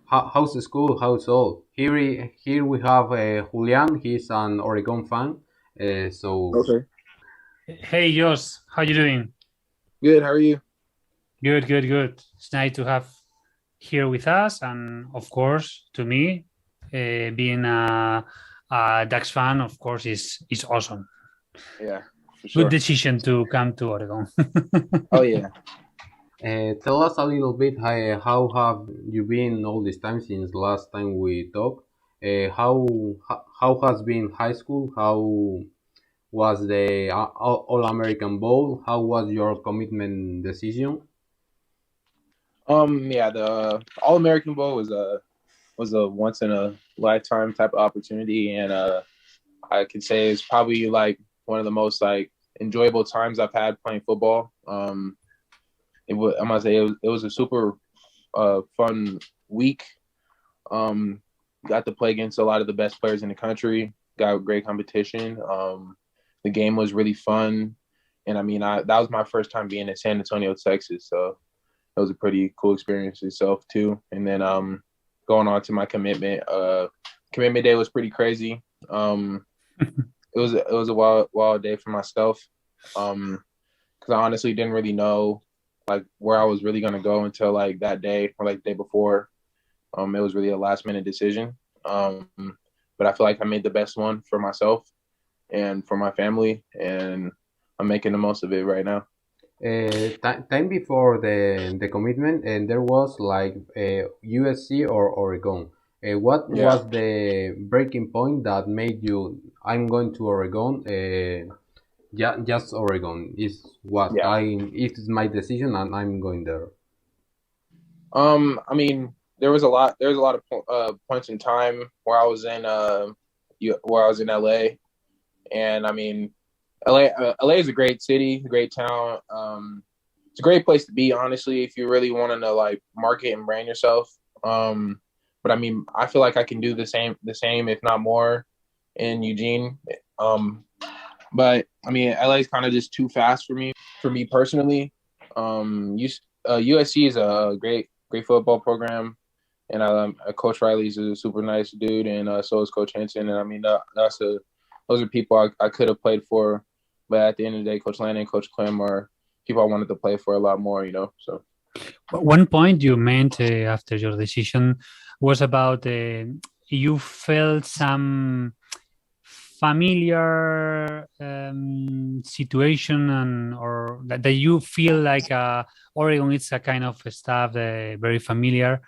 how's the school? How's all? Here we have Julián. He's an Oregon fan. So Okay. Hey, Josh, how you doing? Good. How are you? Good, good, good. It's nice to have here with us, and of course, to me, being a Ducks fan, of course, is awesome. Yeah, for Good sure. decision to come to Oregon. Oh yeah. tell us a little bit how have you been all this time since last time we talked? How has been high school? How was the All-American Bowl? How was your commitment decision? Yeah. The All-American Bowl was a once in a lifetime type of opportunity, and I could say it's probably like one of the most like enjoyable times I've had playing football. I must say it was a super fun week. Um, got to play against a lot of the best players in the country. Got great competition. The game was really fun, and I mean, that was my first time being in San Antonio, Texas. So it was a pretty cool experience itself too. And then going on to my commitment, commitment day was pretty crazy. It was a wild day for myself. Because I honestly didn't really know like where I was really gonna go until like that day or like the day before. It was really a last minute decision. But I feel like I made the best one for myself and for my family, and I'm making the most of it right now. Time before the commitment, and there was like USC or Oregon. What Yeah. was the breaking point that made you? I'm going to Oregon. Just Oregon is what Yeah. I. It is my decision, and I'm going there. I mean, there was a lot of points in time where I was in LA, and I mean, LA is a great city, a great town. It's a great place to be, honestly, if you really want to like market and brand yourself. But I mean, I feel like I can do the same, if not more, in Eugene. But I mean, LA is kind of just too fast for me personally. USC is a great football program, and Coach Riley's a super nice dude, and so is Coach Henson. And I mean, those are people I could have played for, but at the end of the day, Coach Lannon and Coach Clem are people I wanted to play for a lot more, So But one point you meant after your decision was about you felt some familiar situation or that you feel like Oregon is a kind of stuff very familiar,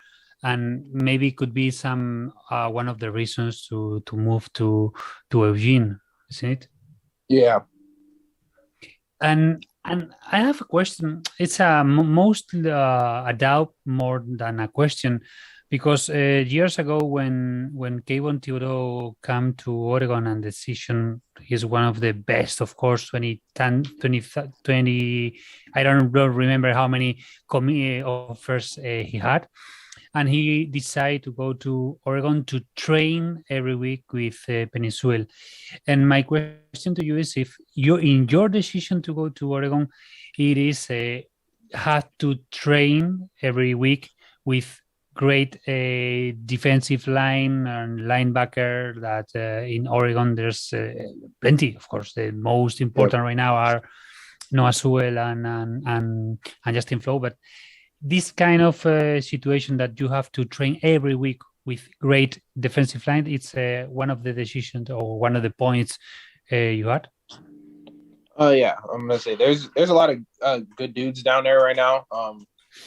and maybe it could be some one of the reasons to move to Eugene, isn't it? yeah. And I have a question. It's a mostly a doubt more than a question, because years ago when Kevin Theodore came to Oregon, and decision is one of the best, of course, 2010, 2020, I don't remember how many offers he had, and he decided to go to Oregon to train every week with Peninsuel. And my question to you is, if you, in your decision to go to Oregon, it is have to train every week with great defensive line and linebacker that in Oregon there's plenty. Of course, the most Yep. important right now are Noah Sewell and Justin Flo, but this kind of situation that you have to train every week with great defensive line, it's one of the decisions or one of the points you had. Yeah, I'm gonna say there's a lot of good dudes down there right now.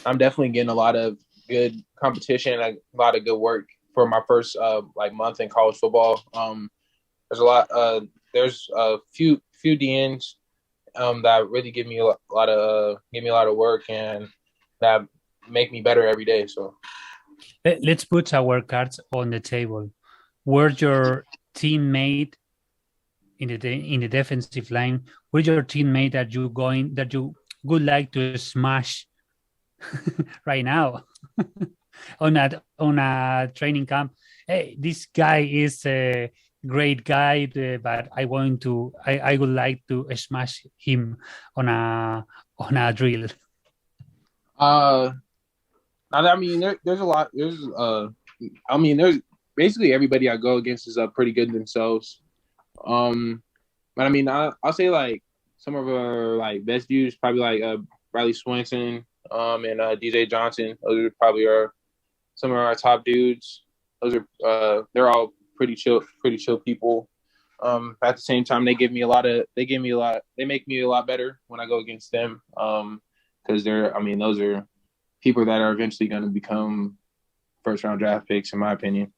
I'm definitely getting a lot of good competition, a lot of good work for my first like month in college football. There's a few DNs that really give me a lot of work, and that make me better every day. So Let's put our cards on the table. Were your teammate in the defensive line? Were your teammate that you would like to smash right now on a training camp? Hey, this guy is a great guy, but I would like to smash him on a drill. I mean, there's a lot. I mean, there's basically everybody I go against is pretty good themselves. But I mean, I'll say like some of our like best dudes, probably like Riley Swenson, and DJ Johnson. Those are probably some of our top dudes. Those are they're all pretty chill people. At the same time, they make me a lot better when I go against them. Because those are people that are eventually going to become first round draft picks, in my opinion.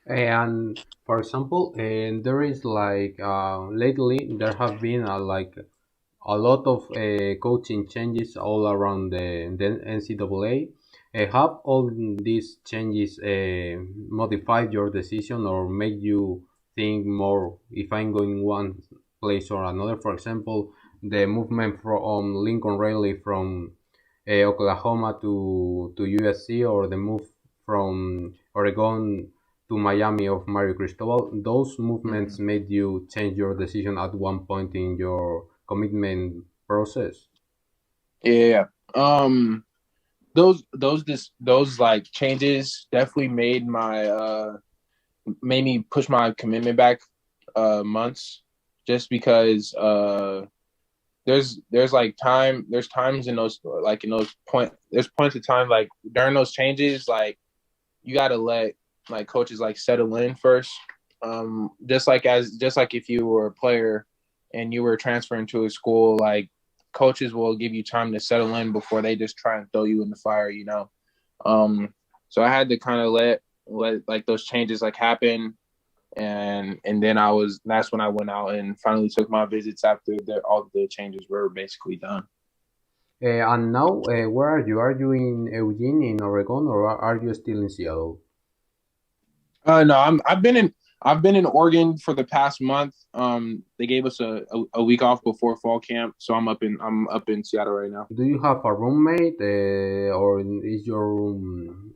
And for example, and there is like lately there have been like a lot of coaching changes all around the NCAA. Have all these changes modified your decision or made you think more if I'm going one place or another? For example, the movement from Lincoln Riley from Oklahoma to USC, or the move from Oregon to Miami of Mario Cristobal. Those movements made you change your decision at one point in your commitment process? Yeah. Those like changes definitely made me push my commitment back months, just because there's times in those there's points of time like during those changes, like you got to let like coaches like settle in first. Just like if you were a player and you were transferring to a school, like coaches will give you time to settle in before they just try and throw you in the fire, you know? So I had to kind of let like those changes like happen. And then that's when I went out and finally took my visits after all the changes were basically done. And now, where are you? Are you in Eugene, in Oregon, or are you still in Seattle? No, I've been in Oregon for the past month. They gave us a week off before fall camp, so I'm up in Seattle right now. Do you have a roommate, or is your room?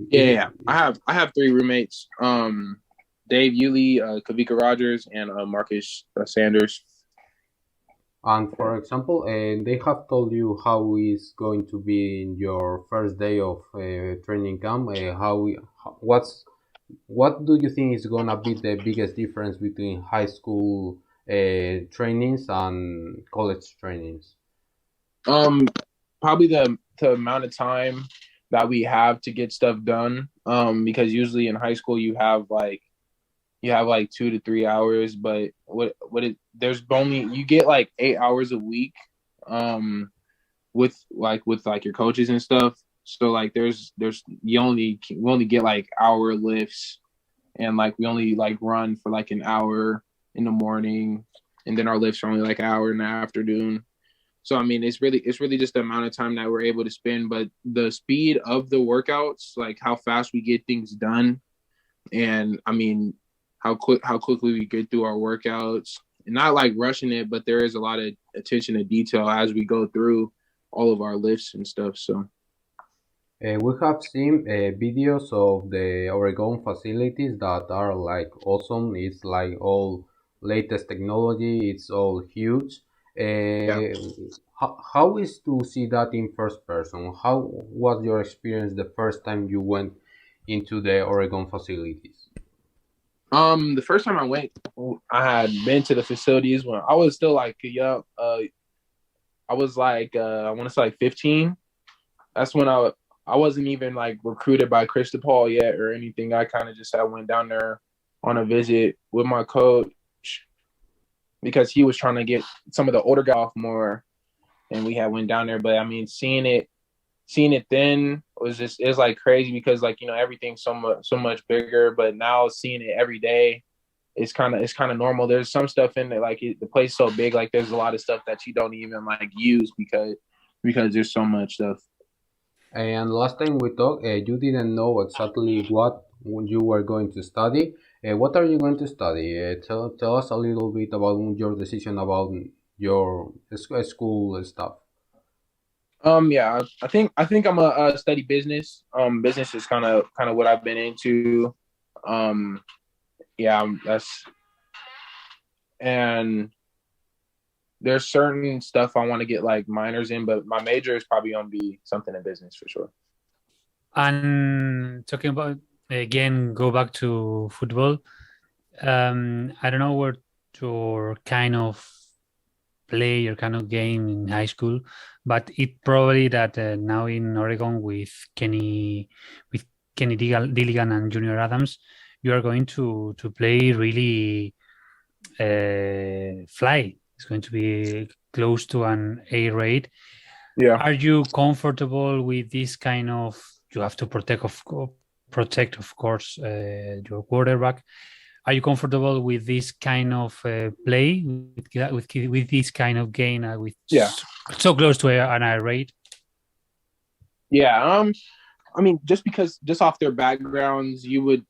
Yeah. I have 3 roommates. Dave Yulee, Kavika Rogers, and Marcus Sanders. And for example, they have told you how is going to be in your first day of training camp. What do you think is gonna be the biggest difference between high school trainings and college trainings? Probably the amount of time that we have to get stuff done. Because usually in high school you have like 2 to 3 hours, but you get like 8 hours a week, with your coaches and stuff. So like we only get like hour lifts, and like we only like run for like an hour in the morning, and then our lifts are only like an hour in the afternoon. So I mean, it's really just the amount of time that we're able to spend, but the speed of the workouts, like how fast we get things done, and I mean how quickly we get through our workouts, and not like rushing it, but there is a lot of attention to detail as we go through all of our lifts and stuff. So We have seen videos of the Oregon facilities that are like awesome. It's like all latest technology. It's all huge. yeah. How is to see that in first person? How was your experience the first time you went into the Oregon facilities? The first time I went, I had been to the facilities when I was still like young. I was like I want to say like 15. That's when I wasn't even like recruited by Cristobal yet or anything. I kind of just went down there on a visit with my coach because he was trying to get some of the older guys off more, and we went down there. But I mean, seeing it then was like crazy, because like, you know, everything's so much bigger. But now seeing it every day, it's kind of normal. There's some stuff in there, like the place is so big, like there's a lot of stuff that you don't even like use because there's so much stuff. And last time we talked, you didn't know exactly what you were going to study. What are you going to study? Tell us a little bit about your decision about your school stuff. Yeah, I think I'm a study business. Business is kind of what I've been into. Yeah, and there's certain stuff I want to get like minors in, but my major is probably gonna be something in business for sure. And talking about again go back to football. I don't know what your kind of play, your kind of game in high school, but it probably that now in Oregon with Kenny Dilligan and Junior Adams, you are going to play really fly. It's going to be close to an A rate. Yeah. Are you comfortable with this kind of? You have to protect, of course, your quarterback. Are you comfortable with this kind of play, with this kind of gain, with so close to an I rate? Yeah. I mean, just off their backgrounds, you would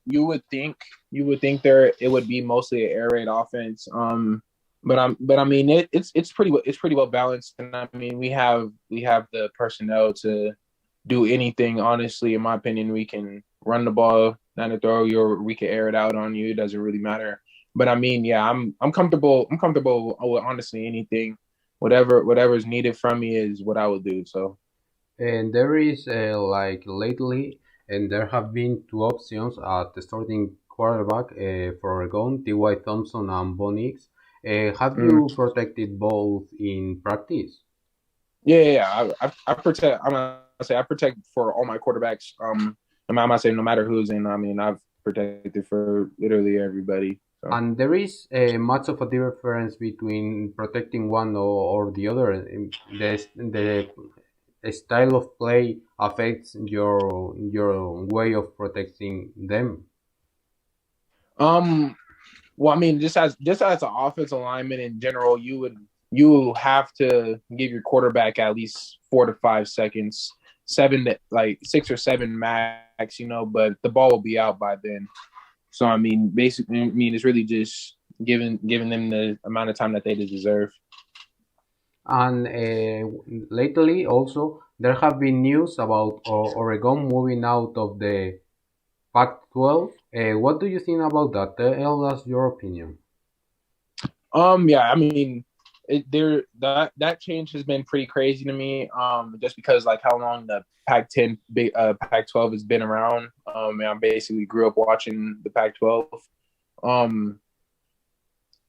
think it would be mostly an air raid offense. But I mean it's pretty well balanced, and I mean we have the personnel to do anything. Honestly, in my opinion, we can run the ball down the throw you, or we can air it out on you. It doesn't really matter. But I mean, yeah, I'm comfortable. I'm comfortable with honestly anything. Whatever is needed from me is what I would do. So. And there is like lately, and there have been two options at the starting quarterback for Oregon, T.Y. Thompson and Bo Nix. Have you protected both in practice? Yeah. I protect. I'm gonna say I protect for all my quarterbacks. I'm gonna say no matter who's in. I mean, I've protected for literally everybody. So. And there is much of a difference between protecting one or the other. The style of play affects your way of protecting them. Well, I mean, just as an offensive lineman in general, you have to give your quarterback at least 4 to 5 seconds, 6 or 7 max, but the ball will be out by then. So I mean, basically, it's really just giving them the amount of time that they deserve. And lately, also, there have been news about Oregon moving out of the Pac-12. What do you think about that? Tell us your opinion. Yeah, I mean, that change has been pretty crazy to me. Just because like how long the Pac-10, Pac-12 has been around. And I basically grew up watching the Pac-12.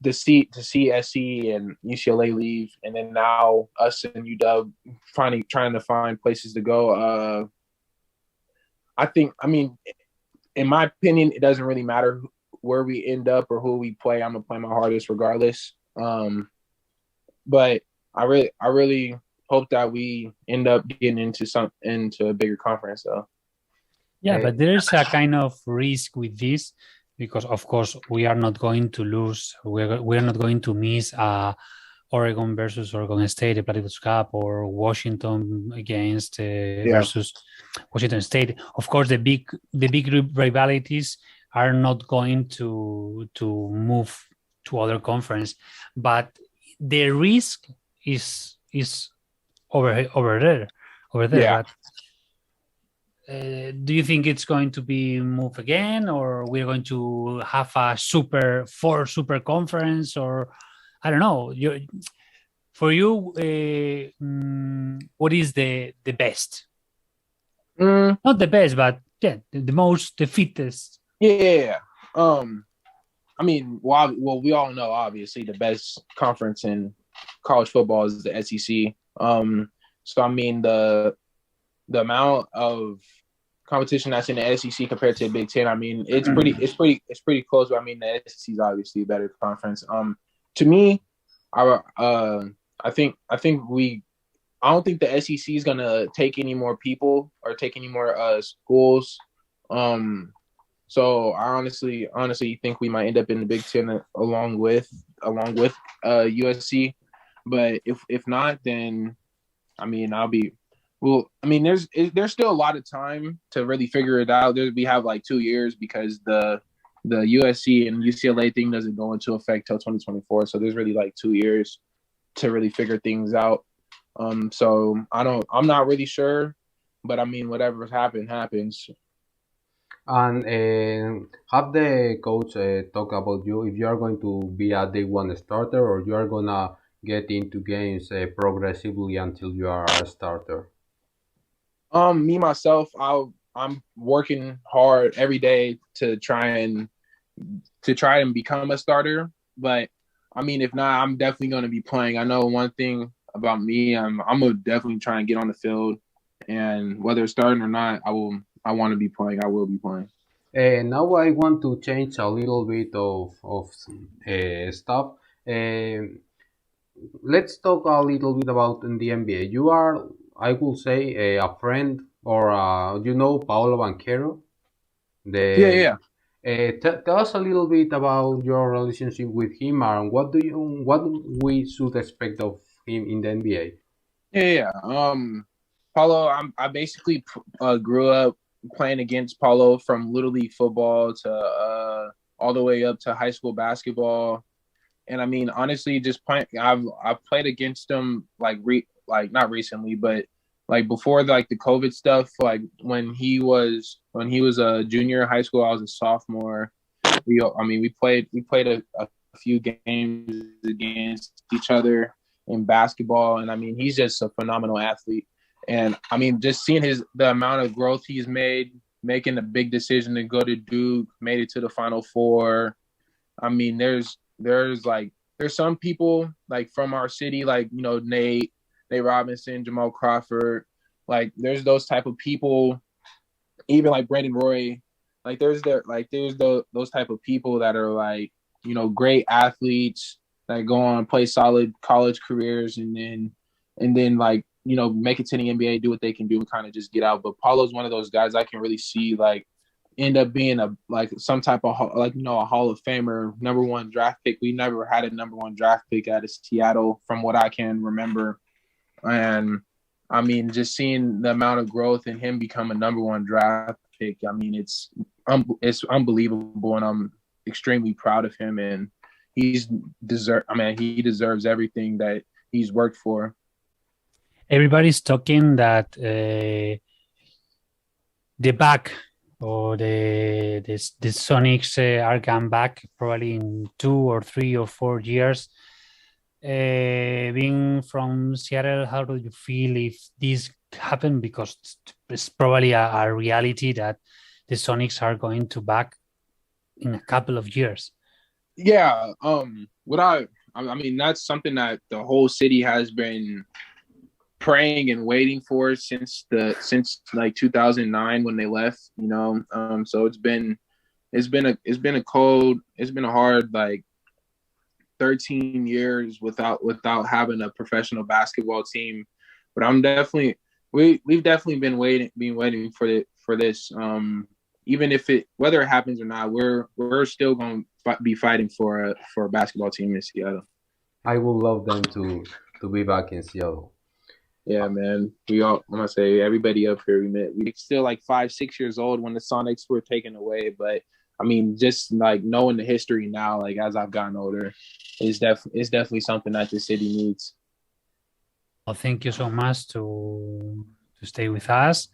To see SC and UCLA leave, and then now us and UW trying to find places to go. I mean, in my opinion, it doesn't really matter where we end up or who we play. I'm gonna play my hardest regardless. But I really hope that we end up getting into a bigger conference though. Yeah, but there's a kind of risk with this because, of course, we are not going to lose. We're not going to miss Oregon versus Oregon State, the Platypus Cup, or Washington against versus Washington State. Of course, the big rivalities are not going to move to other conference, but the risk is over there. Yeah. But, do you think it's going to be moved again, or we're going to have a super conference, or I don't know? For you, what is the best? Not the best, but yeah, the fittest. Yeah. I mean, well, we all know obviously the best conference in college football is the SEC. So I mean the amount of competition that's in the SEC compared to the Big Ten, I mean, it's pretty close. But I mean, the SEC is obviously a better conference. To me, I don't think the SEC is gonna take any more people or take any more schools. So I honestly think we might end up in the Big Ten along with USC. But if not, then I mean there's still a lot of time to really figure it out. We have like 2 years because the USC and UCLA thing doesn't go into effect till 2024. So there's really like 2 years to really figure things out. So I'm not really sure, but I mean whatever's happens. And have the coach talk about you if you are going to be a day one starter or you are gonna get into games progressively until you are a starter? Me myself, I'm working hard every day to try and become a starter. But I mean, if not, I'm definitely going to be playing. I know one thing about me, I'm gonna definitely try and get on the field, and whether it's starting or not, I want to be playing. I will be playing. Now I want to change a little bit of stuff. Let's talk a little bit about in the NBA. You are, I will say, a friend or you know Paulo Vancaro. Yeah, The yeah. tell us a little bit about your relationship with him and what we should expect of him in the NBA. Yeah. Paulo, I basically grew up playing against Paulo from Little League football to all the way up to high school basketball. And I mean, honestly, just playing, I've played against him like not recently, but like before like the COVID stuff, like when he was a junior in high school, I was a sophomore. We played a few games against each other in basketball, and I mean, he's just a phenomenal athlete. And I mean, just seeing the amount of growth he's made, making a big decision to go to Duke, made it to the Final Four. I mean, there's some people like from our city, like Nate Robinson, Jamal Crawford, like there's those type of people, even like Brandon Roy, like those type of people that are like great athletes that go on play solid college careers and then like make it to the NBA, do what they can do, and kind of just get out. But Paulo's one of those guys I can really see like end up being some type of a Hall of Famer, number one draft pick. We never had a number one draft pick out of Seattle from what I can remember. And I mean, just seeing the amount of growth in him become a number one draft pick, I mean, it's unbelievable, and I'm extremely proud of him. And he deserves everything that he's worked for. Everybody's talking that the back or the Sonics are come back probably in 2 or 3 or 4 years. Being from Seattle, how do you feel if this happened? Because it's probably a reality that the Sonics are going to back in a couple of years. Yeah. I mean, that's something that the whole city has been praying and waiting for since like 2009 when they left. So it's been a hard like 13 years without having a professional basketball team. But we've definitely been waiting for this. Even if whether it happens or not, we're still going to be fighting for a basketball team in Seattle. I would love them to be back in Seattle. Yeah, man. I'm gonna say everybody up here we still like 5-6 years old when the Sonics were taken away. But I mean, just like knowing the history now, like as I've gotten older, it's definitely something that the city needs. Well, thank you so much to stay with us.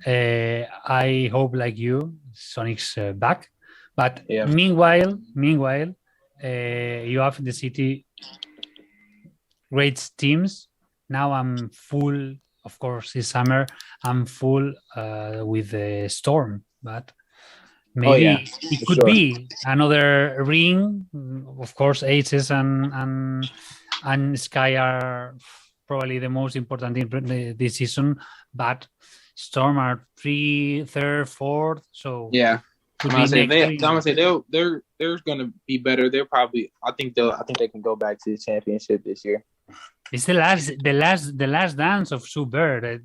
I hope, like you, Sonic's back. But yeah. Meanwhile, you have in the city great teams. Now I'm full. Of course, this summer I'm full with the Storm, but maybe it could be another ring. Of course, Aces and Sky are probably the most important in this season, but Storm are 3rd, 4th. So yeah, I'm gonna say they're gonna be better. I think they can go back to the championship this year. It's the last dance of Sue Bird.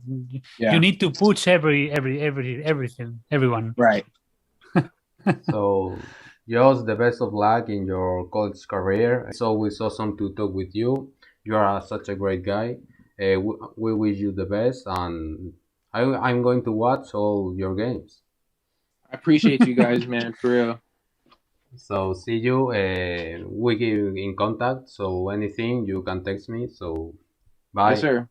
You need to push everything, everyone. Right. So, just the best of luck in your college career. It's always awesome to talk with you. You are such a great guy. We wish you the best, and I'm going to watch all your games. I appreciate you guys, man, for real. So see you. We keep in contact. So anything you can text me. So bye. Yes, sir.